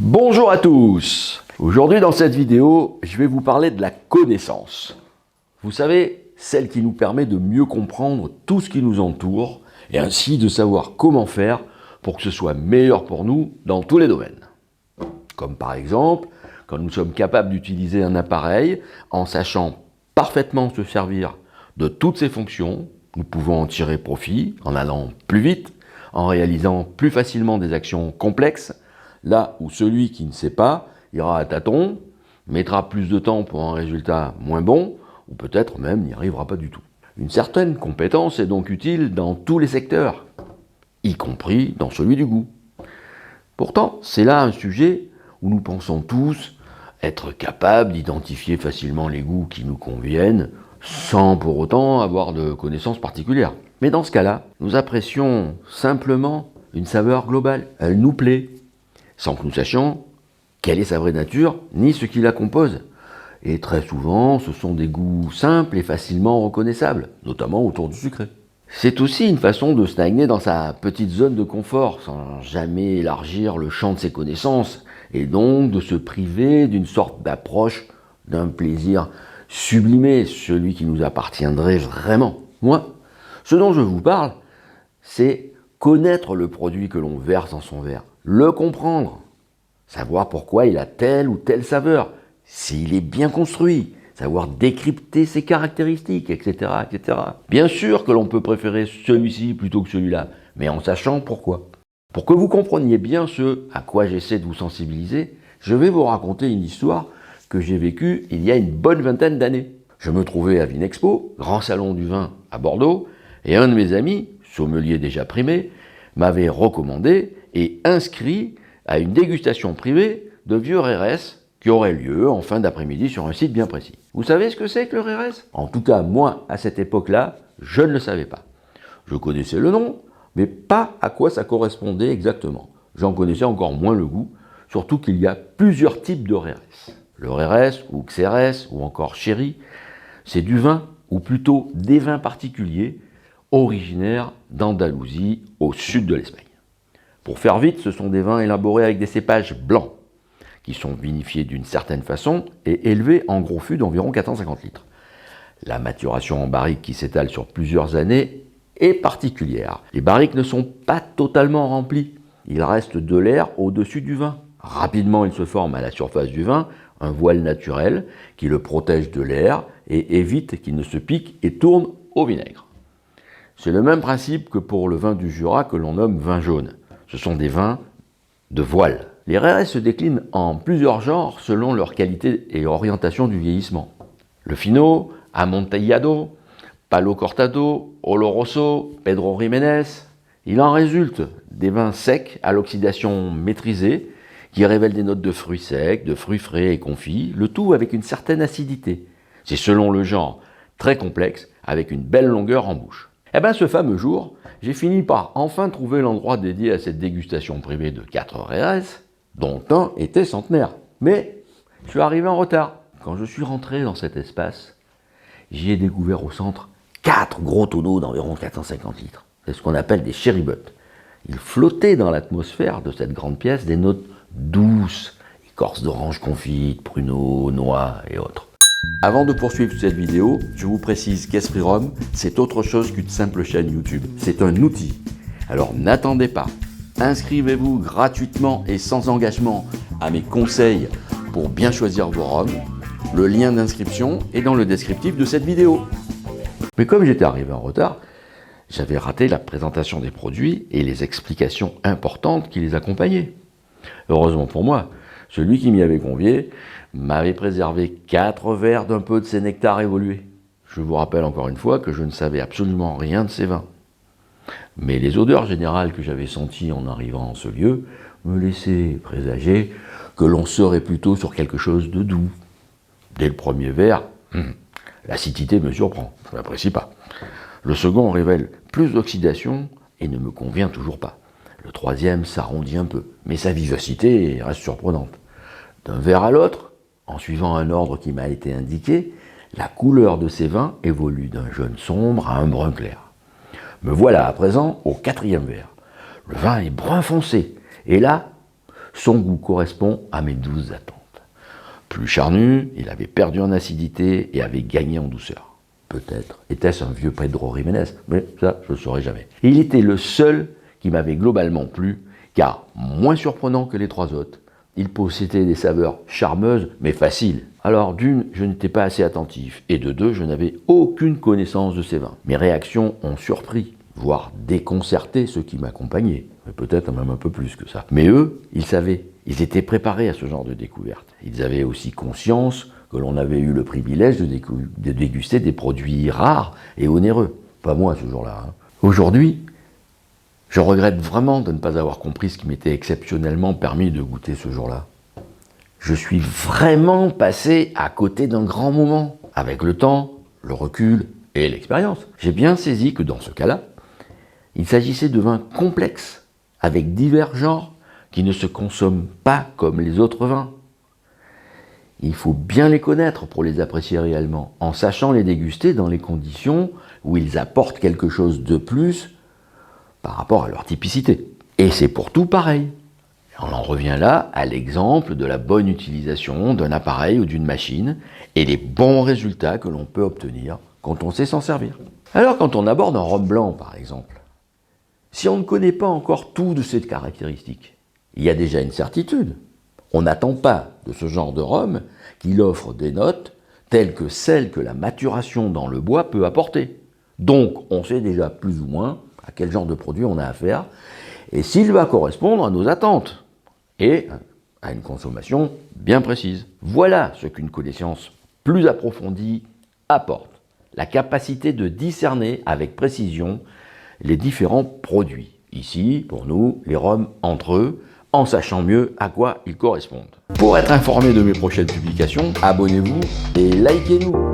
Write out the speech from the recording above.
Bonjour à tous. Aujourd'hui dans cette vidéo, je vais vous parler de la connaissance. Vous savez, celle qui nous permet de mieux comprendre tout ce qui nous entoure et ainsi de savoir comment faire pour que ce soit meilleur pour nous dans tous les domaines. Comme par exemple, quand nous sommes capables d'utiliser un appareil en sachant parfaitement se servir de toutes ses fonctions, nous pouvons en tirer profit en allant plus vite, en réalisant plus facilement des actions complexes, là où celui qui ne sait pas ira à tâtons, mettra plus de temps pour un résultat moins bon, ou peut-être même n'y arrivera pas du tout. Une certaine compétence est donc utile dans tous les secteurs, y compris dans celui du goût. Pourtant, c'est là un sujet où nous pensons tous être capables d'identifier facilement les goûts qui nous conviennent, sans pour autant avoir de connaissances particulières. Mais dans ce cas-là, nous apprécions simplement une saveur globale. Elle nous plaît, sans que nous sachions quelle est sa vraie nature, ni ce qui la compose. Et très souvent, ce sont des goûts simples et facilement reconnaissables, notamment autour du sucré. C'est aussi une façon de stagner dans sa petite zone de confort, sans jamais élargir le champ de ses connaissances, et donc de se priver d'une sorte d'approche d'un plaisir sublimé, celui qui nous appartiendrait vraiment. Moi, ce dont je vous parle, c'est connaître le produit que l'on verse dans son verre, le comprendre, savoir pourquoi il a telle ou telle saveur, s'il est bien construit, savoir décrypter ses caractéristiques, etc., etc. Bien sûr que l'on peut préférer celui-ci plutôt que celui-là, mais en sachant pourquoi. Pour que vous compreniez bien ce à quoi j'essaie de vous sensibiliser, je vais vous raconter une histoire que j'ai vécue il y a une bonne vingtaine d'années. Je me trouvais à Vinexpo, grand salon du vin à Bordeaux, et un de mes amis, sommelier déjà primé, m'avait recommandé et inscrit à une dégustation privée de vieux RS qui aurait lieu en fin d'après-midi sur un site bien précis. Vous savez ce que c'est que le RS? En tout cas, moi, à cette époque-là, je ne le savais pas. Je connaissais le nom, mais pas à quoi ça correspondait exactement. J'en connaissais encore moins le goût, surtout qu'il y a plusieurs types de RS. Le RS, ou XRS, ou encore Sherry, c'est du vin, ou plutôt des vins particuliers, originaires d'Andalousie, au sud de l'Espagne. Pour faire vite, ce sont des vins élaborés avec des cépages blancs, qui sont vinifiés d'une certaine façon et élevés en gros fûts d'environ 450 litres. La maturation en barrique qui s'étale sur plusieurs années est particulière. Les barriques ne sont pas totalement remplies. Il reste de l'air au-dessus du vin. Rapidement, il se forme à la surface du vin un voile naturel qui le protège de l'air et évite qu'il ne se pique et tourne au vinaigre. C'est le même principe que pour le vin du Jura que l'on nomme vin jaune. Ce sont des vins de voile. Les RS se déclinent en plusieurs genres selon leur qualité et orientation du vieillissement. Le Fino, Amontillado, Palo Cortado, Oloroso, Pedro Jiménez. Il en résulte des vins secs à l'oxydation maîtrisée qui révèlent des notes de fruits secs, de fruits frais et confits, le tout avec une certaine acidité. C'est selon le genre très complexe avec une belle longueur en bouche. Eh bien, ce fameux jour, j'ai fini par enfin trouver l'endroit dédié à cette dégustation privée de 4 RS, dont un était centenaire. Mais je suis arrivé en retard. Quand je suis rentré dans cet espace, j'y ai découvert au centre 4 gros tonneaux d'environ 450 litres. C'est ce qu'on appelle des sherry butts. Il flottait dans l'atmosphère de cette grande pièce des notes douces, écorce d'orange confite, pruneaux, noix et autres. Avant de poursuivre cette vidéo, je vous précise qu'Esprit Rhum, c'est autre chose qu'une simple chaîne YouTube. C'est un outil. Alors n'attendez pas. Inscrivez-vous gratuitement et sans engagement à mes conseils pour bien choisir vos rhums. Le lien d'inscription est dans le descriptif de cette vidéo. Mais comme j'étais arrivé en retard, j'avais raté la présentation des produits et les explications importantes qui les accompagnaient. Heureusement pour moi, celui qui m'y avait convié m'avait préservé 4 verres d'un peu de ces nectars évolués. Je vous rappelle encore une fois que je ne savais absolument rien de ces vins. Mais les odeurs générales que j'avais senties en arrivant en ce lieu me laissaient présager que l'on serait plutôt sur quelque chose de doux. Dès le premier verre, l'acidité me surprend, je n'apprécie pas. Le second révèle plus d'oxydation et ne me convient toujours pas. Le troisième s'arrondit un peu, mais sa vivacité reste surprenante. D'un verre à l'autre, en suivant un ordre qui m'a été indiqué, la couleur de ces vins évolue d'un jaune sombre à un brun clair. Me voilà à présent au 4e verre. Le vin est brun foncé, et là, Son goût correspond à mes douces attentes. Plus charnu, il avait perdu en acidité et avait gagné en douceur. Peut-être était-ce un vieux Pedro Jiménez, mais ça, je ne le saurais jamais. Et il était le seul qui m'avait globalement plu, car moins surprenant que les trois autres, il possédait des saveurs charmeuses, mais faciles. Alors d'une, je n'étais pas assez attentif, et de deux, je n'avais aucune connaissance de ces vins. Mes réactions ont surpris, voire déconcerté ceux qui m'accompagnaient, mais peut-être même un peu plus que ça. Mais eux, ils savaient, ils étaient préparés à ce genre de découverte. Ils avaient aussi conscience que l'on avait eu le privilège de déguster des produits rares et onéreux. Pas moi ce jour-là. Aujourd'hui, je regrette vraiment de ne pas avoir compris ce qui m'était exceptionnellement permis de goûter ce jour-là. Je suis vraiment passé à côté d'un grand moment. Avec le temps, le recul et l'expérience, j'ai bien saisi que dans ce cas-là, il s'agissait de vins complexes, avec divers genres, qui ne se consomment pas comme les autres vins. Il faut bien les connaître pour les apprécier réellement, en sachant les déguster dans les conditions où ils apportent quelque chose de plus par rapport à leur typicité. Et c'est pour tout pareil. On en revient là à l'exemple de la bonne utilisation d'un appareil ou d'une machine et les bons résultats que l'on peut obtenir quand on sait s'en servir. Alors quand on aborde un rhum blanc par exemple, si on ne connaît pas encore tout de ces caractéristiques, il y a déjà une certitude. On n'attend pas de ce genre de rhum qu'il offre des notes telles que celles que la maturation dans le bois peut apporter. Donc on sait déjà plus ou moins à quel genre de produit on a affaire, et s'il va correspondre à nos attentes, et à une consommation bien précise. Voilà ce qu'une connaissance plus approfondie apporte, la capacité de discerner avec précision les différents produits. Ici, pour nous, les rhums entre eux, en sachant mieux à quoi ils correspondent. Pour être informé de mes prochaines publications, abonnez-vous et likez-nous.